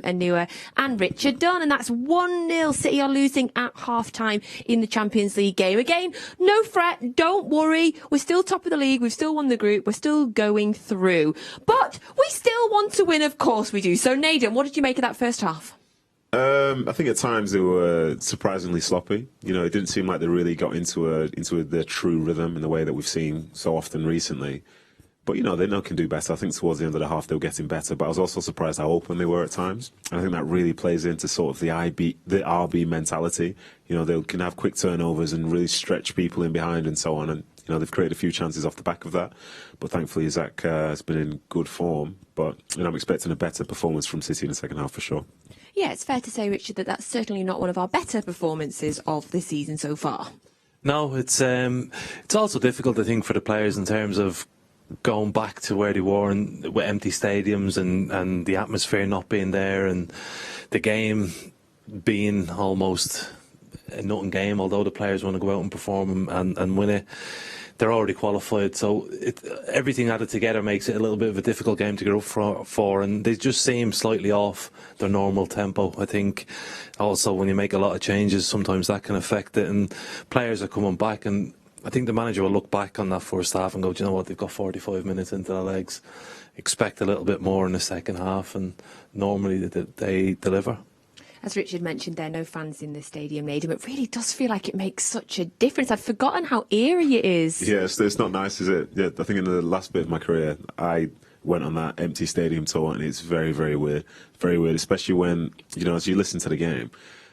Onuoha and Richard Dunne, and that's 1-0. City are losing at half-time in the Champions League game. Again, no fret, don't worry, we're still top of the league, we've still won the group, we're still going through. But we still want to win, of course we do. So Nedum, what did you make of that first half? I think at times they were surprisingly sloppy. You know, it didn't seem like they really got into their true rhythm in the way that we've seen so often recently. But, you know, they can do better. I think towards the end of the half they were getting better. But I was also surprised how open they were at times. And I think that really plays into sort of the RB mentality. You know, they can have quick turnovers and really stretch people in behind and so on. And, you know, they've created a few chances off the back of that. But thankfully, Zach has been in good form. But, you know, I'm expecting a better performance from City in the second half for sure. Yeah, it's fair to say, Richard, that that's certainly not one of our better performances of the season so far. No, it's also difficult, I think, for the players in terms of going back to where they were with empty stadiums and the atmosphere not being there and the game being almost a nothing game, although the players want to go out and perform and win it. They're already qualified, so everything added together makes it a little bit of a difficult game to get up for, and they just seem slightly off their normal tempo. I think also when you make a lot of changes, sometimes that can affect it, and players are coming back, and I think the manager will look back on that first half and go, do you know what, they've got 45 minutes into their legs, expect a little bit more in the second half, and normally they deliver. As Richard mentioned, there are no fans in the stadium, Nedum. It really does feel like it makes such a difference. I'd forgotten how eerie it is. Yes, it's not nice, is it? Yeah, I think in the last bit of my career, I went on that empty stadium tour, and it's very, very weird. Very weird, especially when, you know, as you listen to the game,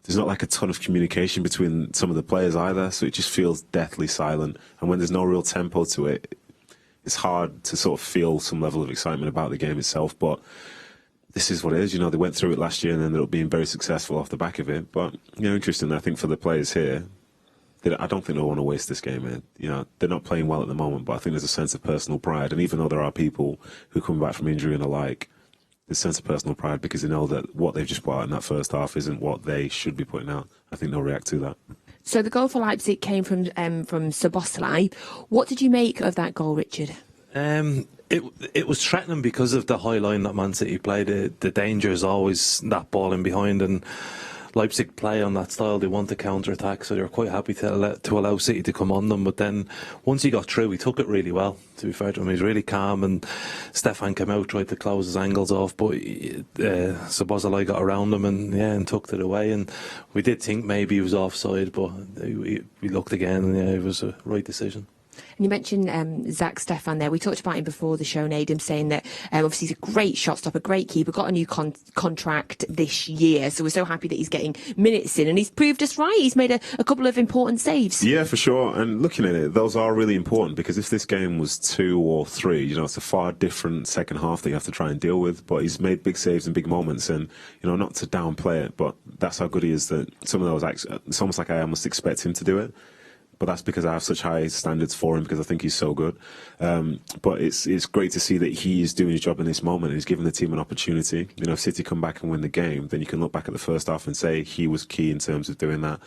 there's not like a ton of communication between some of the players either, so it just feels deathly silent. And when there's no real tempo to it, it's hard to sort of feel some level of excitement about the game itself. But this is what it is. You know, they went through it last year and ended up being very successful off the back of it. But, you know, interesting, I think, for the players here, I don't think they'll want to waste this game, man. You know, they're not playing well at the moment, but I think there's a sense of personal pride. And even though there are people who come back from injury and the like, there's a sense of personal pride because they know that what they've just put out in that first half isn't what they should be putting out. I think they'll react to that. So the goal for Leipzig came from Szoboszlai. What did you make of that goal, Richard? It was threatening because of the high line that Man City played. The danger is always that ball in behind, and Leipzig play on that style. They want to counter-attack, so they were quite happy to allow City to come on them. But then once he got through, he took it really well, to be fair to him. He was really calm, and Steffen came out, tried to close his angles off, but Szoboszlai got around him and tucked it away. And we did think maybe he was offside, but we looked again, and it was a right decision. And you mentioned Zach Steffen there. We talked about him before the show, Nedum, saying that obviously he's a great shot stopper, great keeper, got a new contract this year. So we're so happy that he's getting minutes in, and he's proved us right. He's made a couple of important saves. Yeah, for sure. And looking at it, those are really important because if this game was 2 or 3, you know, it's a far different second half that you have to try and deal with. But he's made big saves and big moments, and, you know, not to downplay it, but that's how good he is that some of those acts, it's almost like I almost expect him to do it. But that's because I have such high standards for him because I think he's so good. But it's great to see that he is doing his job in this moment and he's giving the team an opportunity. You know, if City come back and win the game, then you can look back at the first half and say he was key in terms of doing that.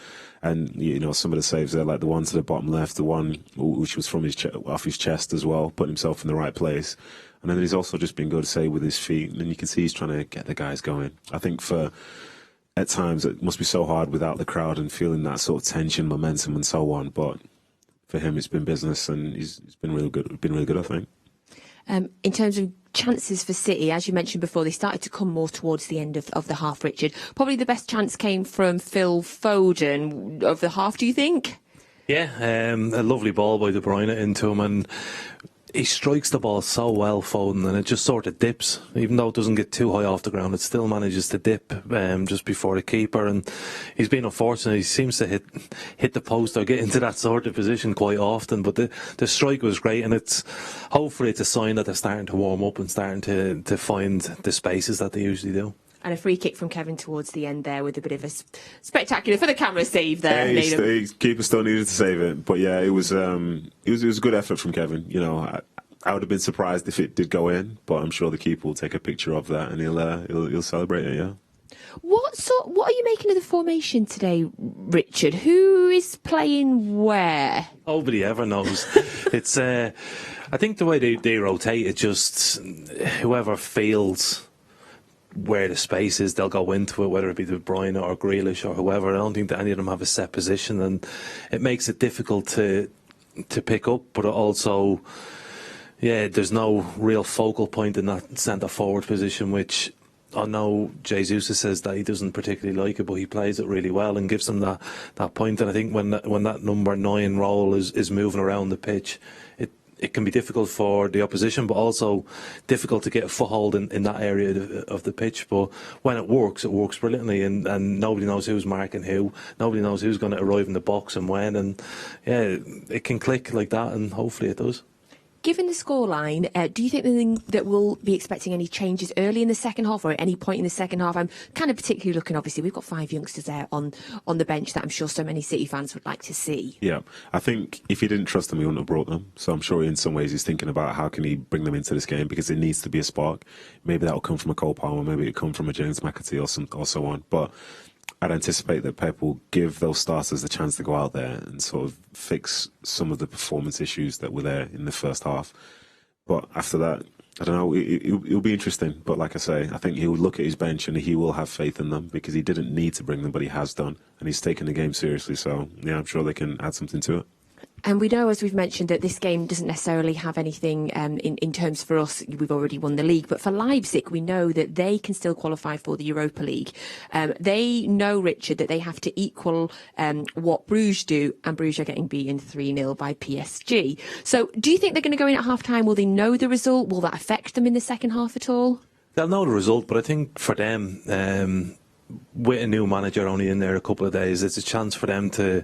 And, you know, some of the saves there, like the one to the bottom left, the one which was from off his chest as well, putting himself in the right place. And then he's also just been good, say, with his feet. And you can see he's trying to get the guys going. I think at times it must be so hard without the crowd and feeling that sort of tension, momentum and so on. But for him, it's been business and he's been really good. Been really good, I think. In terms of chances for City, as you mentioned before, they started to come more towards the end of the half, Richard. Probably the best chance came from Phil Foden of the half, do you think? Yeah, a lovely ball by Bruyne into him, and he strikes the ball so well, Foden, and it just sort of dips. Even though it doesn't get too high off the ground, it still manages to dip just before the keeper. And he's been unfortunate. He seems to hit the post or get into that sort of position quite often. But the strike was great, and hopefully it's a sign that they're starting to warm up and starting to find the spaces that they usually do. And a free kick from Kevin towards the end there with a bit of a spectacular for the camera save there. Keeper still needed to save it, but yeah, it was a good effort from Kevin. You know, I would have been surprised if it did go in, but I'm sure the keeper will take a picture of that and he'll celebrate it. Yeah. What are you making of the formation today, Richard? Who is playing where? Nobody ever knows. It's I think the way they rotate it, just whoever feels where the space is, they'll go into it, whether it be the Bruyne or Grealish or whoever. I don't think that any of them have a set position, and it makes it difficult to pick up, but it also, there's no real focal point in that centre forward position, which I know Jesus says that he doesn't particularly like it, but he plays it really well and gives them that point. And I think when that number 9 role is moving around the pitch, it can be difficult for the opposition, but also difficult to get a foothold in that area of the pitch. But when it works brilliantly, and nobody knows who's marking who, nobody knows who's going to arrive in the box and when, and it can click like that, and hopefully it does. Given the scoreline, do you think that we'll be expecting any changes early in the second half or at any point in the second half? I'm kind of particularly looking, obviously, we've got 5 youngsters there on the bench that I'm sure so many City fans would like to see. Yeah, I think if he didn't trust them, he wouldn't have brought them. So I'm sure in some ways he's thinking about how can he bring them into this game, because it needs to be a spark. Maybe that'll come from a Cole Palmer, maybe it'll come from a James McAtee or so on. But I'd anticipate that Pep will give those starters the chance to go out there and sort of fix some of the performance issues that were there in the first half. But after that, I don't know, it'll be interesting. But like I say, I think he'll look at his bench and he will have faith in them, because he didn't need to bring them, but he has done. And he's taken the game seriously. So, I'm sure they can add something to it. And we know, as we've mentioned, that this game doesn't necessarily have anything in terms for us. We've already won the league. But for Leipzig, we know that they can still qualify for the Europa League. They know, Richard, that they have to equal what Bruges do, and Bruges are getting beaten 3-0 by PSG. So do you think they're going to go in at half-time? Will they know the result? Will that affect them in the second half at all? They'll know the result, but I think for them, with a new manager only in there a couple of days, it's a chance for them to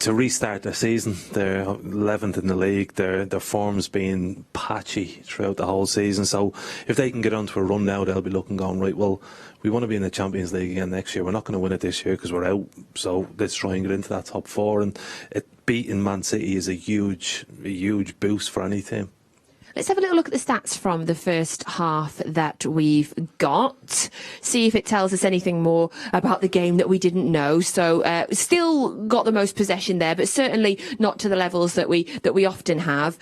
restart their season. They're 11th in the league. Their form's been patchy throughout the whole season. So if they can get onto a run now, they'll be looking, going, right, well, we want to be in the Champions League again next year. We're not going to win it this year because we're out. So let's try and get into that top 4. And beating Man City is a huge boost for any team. Let's have a little look at the stats from the first half that we've got. See if it tells us anything more about the game that we didn't know. So still got the most possession there, but certainly not to the levels that we often have.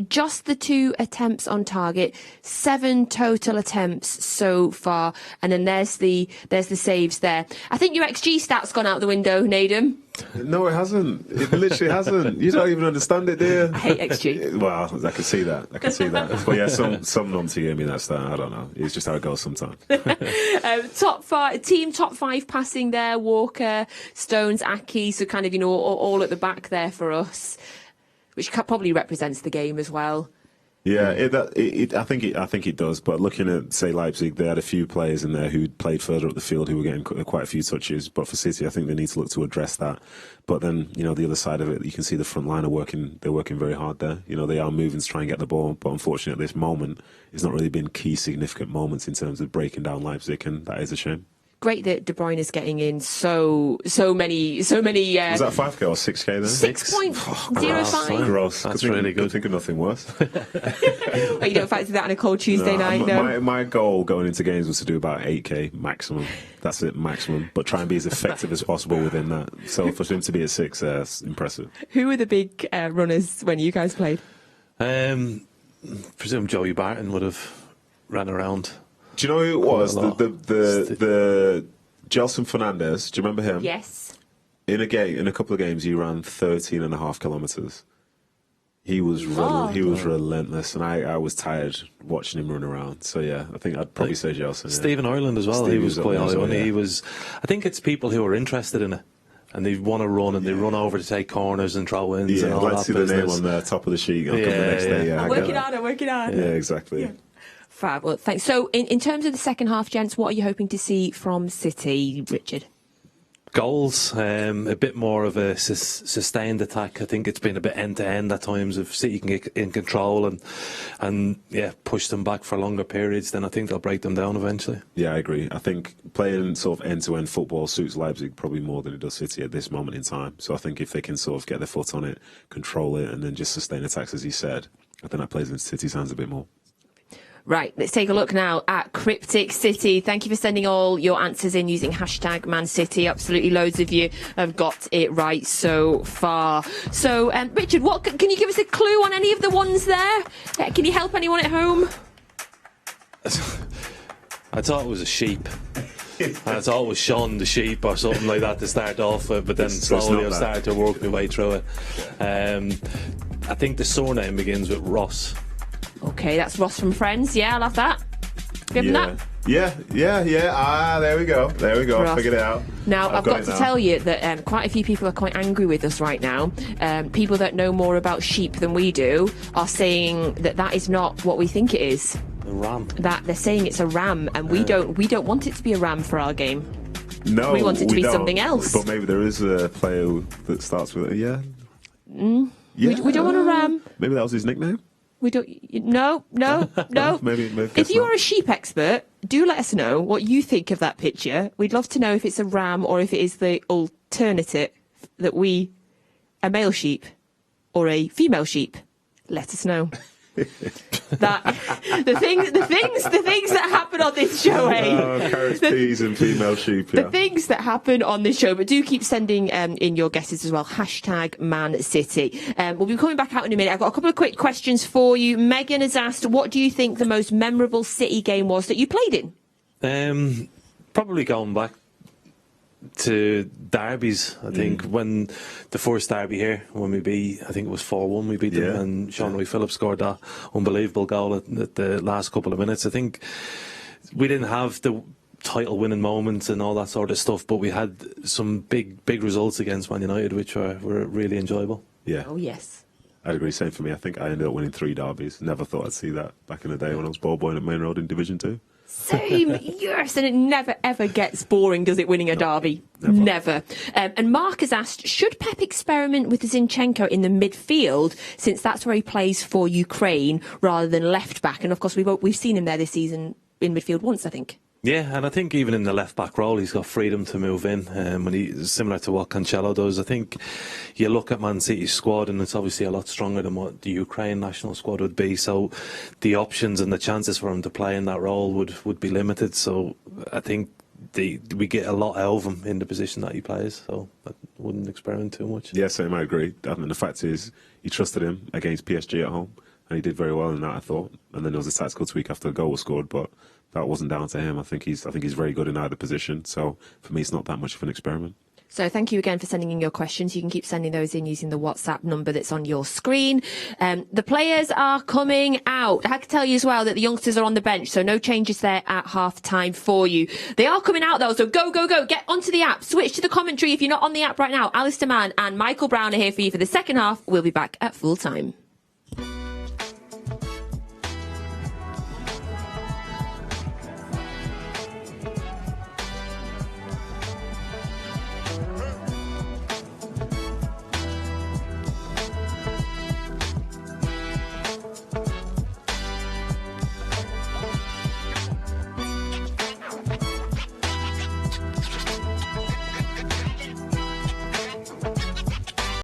Just the 2 attempts on target, 7 total attempts so far, and then there's the saves there. I think your XG stat's gone out the window, Nedum. No, it hasn't. It literally hasn't. You don't even understand it, do you? I hate XG. Well, I can see that. But yeah, some nonce hear me that stat. I don't know. It's just how it goes sometimes. Top 5 passing there. Walker, Stones, Aki. So kind of, all at the back there for us, which probably represents the game as well. Yeah, I think it does. But looking at, say, Leipzig, they had a few players in there who played further up the field who were getting quite a few touches. But for City, I think they need to look to address that. But then, the other side of it, you can see the front line they're working very hard there. They are moving to try and get the ball. But unfortunately, at this moment, it's not really been key significant moments in terms of breaking down Leipzig, and that is a shame. Great that De Bruyne is getting in so many. Was that 5k or 6k then? 6.05. Gross. That's really good. Think of nothing worse. Well, you don't fancy that on a cold Tuesday night, no? My goal going into games was to do about 8k maximum. That's it, maximum. But try and be as effective as possible within that. So for him to be at 6, that's impressive. Who were the big runners when you guys played? Presume Joey Barton would have ran around. Do you know who it was? The Gelson Fernandez. Do you remember him? Yes. In a couple of games, he ran 13.5 kilometres. He was relentless, and I was tired watching him run around. So yeah, I think I'd probably say Gelson. Stephen Ireland as well. He was quite high on. He was. I think it's people who are interested in it, and they want to run, and they run over to take corners and throw ins. Yeah, and all I'd like to see the name on the top of the sheet. I'll come the next day. Yeah, I'm working hard. Yeah, exactly. Yeah. Fab. Well, thanks. So, in terms of the second half, gents, what are you hoping to see from City, Richard? Goals, a bit more of a sustained attack. I think it's been a bit end-to-end at times. If City can get in control and push them back for longer periods, then I think they'll break them down eventually. Yeah, I agree. I think playing sort of end-to-end football suits Leipzig probably more than it does City at this moment in time. So I think if they can sort of get their foot on it, control it, and then just sustain attacks, as you said, I think that plays into City's hands a bit more. Right, let's take a look now at Cryptic City. Thank you for sending all your answers in using hashtag Man City. Absolutely loads of you have got it right so far. So, Richard, what can you give us a clue on any of the ones there? Can you help anyone at home? I thought it was a sheep. I thought it was Sean the sheep or something like that to start off with, but then slowly I've started to work my way through it. I think the surname begins with Ross. Okay, that's Ross from Friends. Yeah, I'll have that. Give him that. Yeah. There we go. Ross. I figured it out. Now, I've got to tell you that quite a few people are quite angry with us right now. People that know more about sheep than we do are saying that is not what we think it is. A ram. That they're saying it's a ram, and we don't want it to be a ram for our game. No, we want it to be don't. something else. But maybe there is a player that starts with yeah. We don't want a ram. Maybe that was his nickname. We don't. No. maybe If you are a sheep expert, do let us know what you think of that picture. We'd love to know if it's a ram or if it is the alternative that a male sheep or a female sheep. Let us know. That the things that happen on this show, carrots, peas and female sheep. The things that happen on this show, but do keep sending in your guesses as well. # Man City. We'll be coming back out in a minute. I've got a couple of quick questions for you. Megan has asked, what do you think the most memorable City game was that you played in? Probably going back to derbies. I think when the first derby here, when I think it was 4-1, we beat them, and Sean Roy Phillips scored that unbelievable goal at the last couple of minutes. I think we didn't have the title winning moments and all that sort of stuff, but we had some big results against Man United which were really enjoyable. Yeah. Oh yes, I'd agree. Same for me. I think I ended up winning 3 derbies. Never thought I'd see that back in the day when I was ball boying at Main Road in Division 2. Same, yes, and it never ever gets boring, does it, winning a derby? Never. And Mark has asked, should Pep experiment with Zinchenko in the midfield, since that's where he plays for Ukraine, rather than left back? And of course, we've seen him there this season in midfield once, I think. Yeah, and I think even in the left-back role, he's got freedom to move in, when he's similar to what Cancelo does. I think you look at Man City's squad, and it's obviously a lot stronger than what the Ukraine national squad would be. So the options and the chances for him to play in that role would be limited. So I think we get a lot out of him in the position that he plays. So I wouldn't experiment too much. Yeah, same. I agree. I mean, the fact is, he trusted him against PSG at home, and he did very well in that, I thought. And then there was a tactical tweak after the goal was scored, but that wasn't down to him. I think he's very good in either position. So for me, it's not that much of an experiment. So thank you again for sending in your questions. You can keep sending those in using the WhatsApp number that's on your screen. The players are coming out. I can tell you as well that the youngsters are on the bench, so no changes there at half-time for you. They are coming out though, so go. Get onto the app. Switch to the commentary if you're not on the app right now. Alistair Mann and Michael Brown are here for you for the second half. We'll be back at full time.